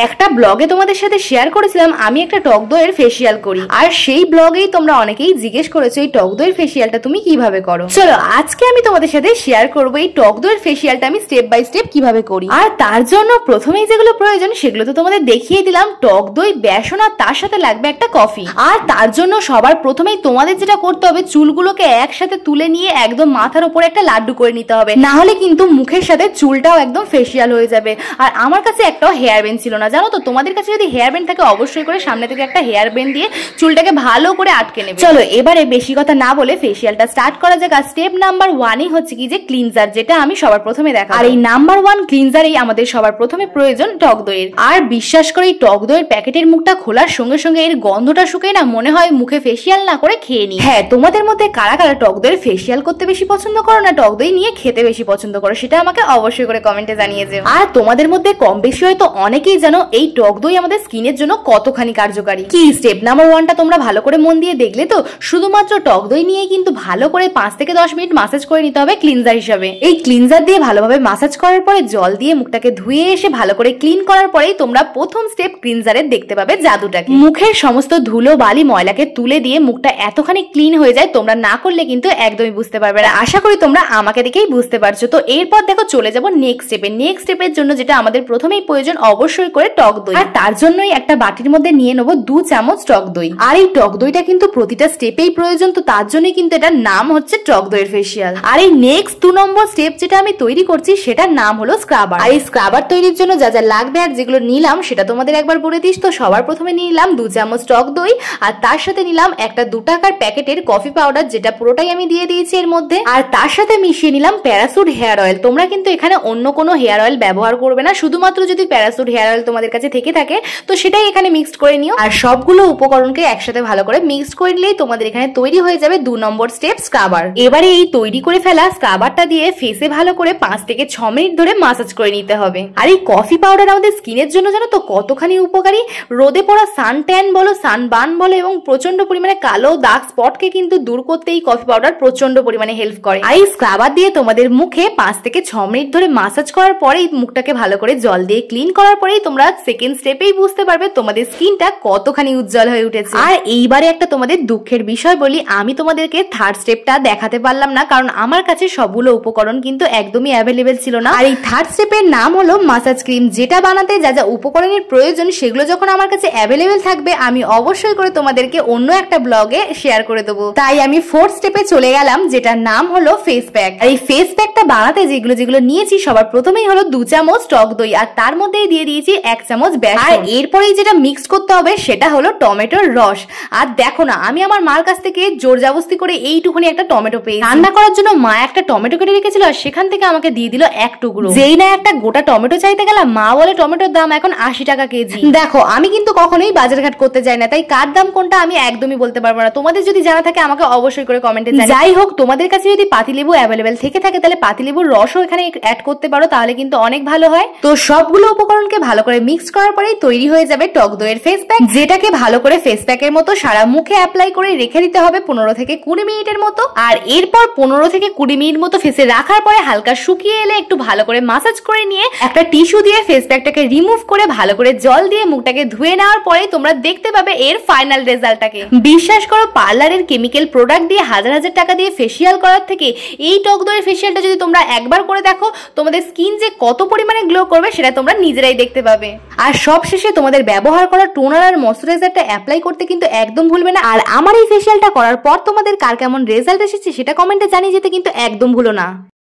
একটা ব্লগে তোমাদের সাথে শেয়ার করেছিলাম আমি একটা টক দইয়ের ফেসিয়াল করি, আর সেই ব্লগেই তোমরা অনেকেই জিজ্ঞেস করেছো এই টক দইয়ের ফেসিয়ালটা তুমি কিভাবে করো। চলো আজকে আমি তোমাদের সাথে শেয়ার করবো এই টক দইয়ের ফেসিয়ালটা আমি স্টেপ বাই স্টেপ কিভাবে করি। আর তার জন্য প্রথমেই যেগুলো প্রয়োজন সেগুলো তো তোমাদের দেখিয়ে দিলাম, টক দই, বেসন, আর তার সাথে লাগবে একটা কফি। আর তার জন্য সবার প্রথমেই তোমাদের যেটা করতে হবে, চুলগুলোকে একসাথে তুলে নিয়ে একদম মাথার উপরে একটা লাড্ডু করে নিতে হবে, না হলে কিন্তু মুখের সাথে চুলটাও একদম ফেসিয়াল হয়ে যাবে। আর আমার কাছে একটাও হেয়ার ব্যান্ড ছিল না, জানো তো। তোমাদের কাছে যদি হেয়ার ব্যান্ড থাকে অবশ্যই করে সামনে থেকে একটা হেয়ার ব্যান্ড দিয়ে চুলটাকে ভালো করে আটকে নেবে। চলো এবারে বেশি কথা না বলে ফেসিয়ালটা স্টার্ট করা যাক। স্টেপ নাম্বার 1 হচ্ছে কি যে ক্লিনজার, যেটা আমি সবার প্রথমে দেখাবো। আর এই নাম্বার 1 ক্লিনজারই আমাদের সবার প্রথমে প্রয়োজন টক দইয়ের। আর বিশ্বাস করে এই টক দইয়ের প্যাকেটের মুখটা খোলার সঙ্গে সঙ্গে এর গন্ধটা শুকে না মনে হয় মুখে ফেসিয়াল না করে খেয়ে নি। হ্যাঁ, তোমাদের মধ্যে কারা কারা টক দইয়ের ফেসিয়াল করতে বেশি পছন্দ করো না টক দই নিয়ে খেতে বেশি পছন্দ করো, সেটা আমাকে অবশ্যই করে কমেন্টে জানিয়ে যেও। আর তোমাদের মধ্যে কম বেশি হয়তো অনেকেই জানো এই টক দই আমাদের স্কিনের জন্য কতখানি কার্যকারী। কি স্টেপ নাম্বার 1টা তোমরা ভালো করে মন দিয়ে দেখলে তো? শুধুমাত্র টক দই নিয়ে কিন্তু ভালো করে 5 থেকে 10 মিনিট মাসাজ করে নিতে হবে ক্লিনজার হিসাবে। এই ক্লিনজার দিয়ে ভালোভাবে মাসাজ করার পরে জল দিয়ে মুখটাকে ধুয়ে এসে ভালো করে ক্লিন করার পরেই তোমরা প্রথম স্টেপ ক্লিনজারের দেখতে পাবে জাদুটাকে। মুখের সমস্ত ধুলো বালি ময়লাকে তুলে দিয়ে মুখটা এতখানি ক্লিন হয়ে যায়, তোমরা না করলে কিন্তু একদমই বুঝতে পারবে না। আশা করি তোমরা আমাকে দেখেই বুঝতে পারছো। তো এরপর দেখো চলে যাবো নেক্সট স্টেপে। নেক্সট স্টেপের জন্য যেটা আমাদের প্রথমেই প্রয়োজন অবশ্যই করে টক দই। আর তার জন্যই একটা বাটির মধ্যে নিয়ে নেবো 2 চামচ টক দই। আর এই টক দইটা কিন্তু প্রতিটা স্টেপেই প্রয়োজন, তো তার জন্যই কিন্তু এটার নাম হচ্ছে টক দইয়ের ফেসিয়াল। আর এই নেক্সট 2 নম্বর স্টেপ যেটা আমি তৈরি করছি সেটার নাম হলো স্ক্রাবার। আর এই স্ক্রাবার তৈরির জন্য যা যা লাগবে আর যেগুলো নিলাম সেটা তোমাদের একবার বলে দিস। তো সবার প্রথমে নিলাম 2 চামচ টক দই, আর তার সাথে নিলাম একটা 2 টাকার প্যাকেটের কফি পাউডার, যেটা পুরোটাই আমি দিয়ে দিয়েছি এর মধ্যে। আর তার সাথে মিশিয়ে নিলাম প্যারাসুট হেয়ার অয়েল। তোমরা কিন্তু এখানে অন্য কোনো হেয়ার অয়েল ব্যবহার করবে না, শুধুমাত্র যদি প্যারাসুট হেয়ার অয়েল তোমাদের কাছে থেকে থাকে তো সেটাই এখানে মিক্সড করে নিও। আর সবগুলো উপকরণকে একসাথে ভালো করে মিক্সড করে নিলেই তোমাদের এখানে তৈরি হয়ে যাবে 2 নম্বর স্টেপ স্ক্রাবার। এবারে এই তৈরি করে ফেলা স্ক্রাবারটা দিয়ে ফেসে ভালো করে 5 থেকে 6 মিনিট ধরে মাসাজ করে নিতে হবে। আর এই কফি পাউডার আমাদের স্কিনের জন্য জানো তো কতখানি উপকারী। রোদে পড়া সান ট্যান বলো, সানবার্ন বলো এবং প্রচন্ড পরিমাণে কালো দাগ স্পটকে কিন্তু দূর করতে এই কফি পাউডার প্রচন্ড পরিমাণে হেল্প করে। আর এই স্ক্রাবার দিয়ে তোমাদের মুখে 5 থেকে 6 মিনিট ধরে মাসাজ করার পরেই মুখটাকে ভালো করে জল দিয়ে ক্লিন করার পরেই তোমরা সেকেন্ড স্টেপেই বুঝতে পারবে তোমাদের স্কিনটা কতখানি উজ্জ্বল হয়ে উঠেছে। আর এইবারে একটা তোমাদের দুঃখের বিষয় বলি, আমি তোমাদেরকে থার্ড স্টেপটা দেখাতে পারলাম না, কারণ আমার কাছে সবগুলো উপকরণ কিন্তু একদমই অ্যাভেলেবেল ছিল না। আর এই থার্ড স্টেপের নাম হলো মাসাজ ক্রিম, যেটা বানাতে যা যা উপকরণের প্রয়োজন সেগুলো যখন আমার কাছে অ্যাভেলেবেল থাকবে আমি অবশ্যই করে তোমাদেরকে অন্য একটা ব্লগে শেয়ার করে দেবো। তাই আমি ফোর্থ স্টেপে চলে গেলাম, যেটার নাম হলো ফেস প্যাক। আর এই ফেস প্যাকটা বানাতে যেগুলো যেগুলো নিয়েছি সবার প্রথমেই হলো 2 চামচ টক দই, আর তার মধ্যেই দিয়ে দিয়েছি 1 চামচ বেসন। আর এরপরেই যেটা মিক্স করতে হবে সেটা হলো টমেটোর রস। আর দেখো না, আমি আমার মার কাছ থেকে জোর জবরদস্তি করে এইটুকুনি একটা টমেটো পেয়েছি। রান্না করার জন্য মা একটা টমেটো কেটে রেখেছিল, আর সেখান থেকে আমাকে দিয়ে দিল 1 টুকরো। যেই না একটা গোটা টমেটো চাইতে গেলাম, মা বলে টমেটোর দাম এখন 80 টাকা কেজি। দেখো আমি কিন্তু কখনোই বাজারঘাট করতে যাই না, তাই কার দাম কোনটা আমি একদমই বলতে পারবো না। তোমাদের যদি জানা থাকে আমাকে অবশ্যই করে কমেন্টে জানাও। যাই হোক, তোমাদের কাছে যদি পাতিলেবু অ্যাভেলেবেল থেকে থাকে তাহলে পাতিলেবুর রসও এখানে অ্যাড করতে পারো, তাহলে কিন্তু অনেক ভালো হয়। তো সবগুলো উপকরণকে ভালো করে মিক্স করার পরেই তৈরি হয়ে যাবে টক দইয়ের ফেস প্যাক, যেটাকে ভালো করে ফেস প্যাকের মতো সারা মুখে অ্যাপ্লাই করে রেখে দিতে হবে 15 থেকে 20 মিনিটের মতো। আর এরপর 15 থেকে 20 মিনিট মতো ফেসে রাখার পরে হালকা শুকিয়ে এলে একটু ভালো করে মাসাজ করে নিয়ে একটা টিস্যু দিয়ে ফেস প্যাকটাকে রিমুভ করে ভালো করে জল দিয়ে মুখটাকে ধুয়ে নেওয়ার পরে তোমরা দেখতে পাবে এর ফাইনাল রেজাল্টটাকে। বিশ্বাস করো, পার্লারের কেমিক্যাল প্রোডাক্ট দিয়ে হাজার হাজার টাকা দিয়ে ফেসিয়াল করার থেকে এই টক দইয়ের ফেসিয়ালটা যদি তোমরা একবার করে দেখো, তোমাদের স্কিন যে কত পরিমাণে গ্লো করবে সেটা তোমরা নিজেরাই দেখতে পাবে। আর সব শেষে তোমাদের ব্যবহার করা টোনার আর ময়শ্চারাইজারটা অ্যাপ্লাই করতে কিন্তু একদম ভুলবে না। আর আমার এই ফেসিয়ালটা করার পর তোমাদের কার কেমন রেজাল্ট এসেছে সেটা কমেন্টে জানিয়ে যেতে কিন্তু একদম ভুলো না।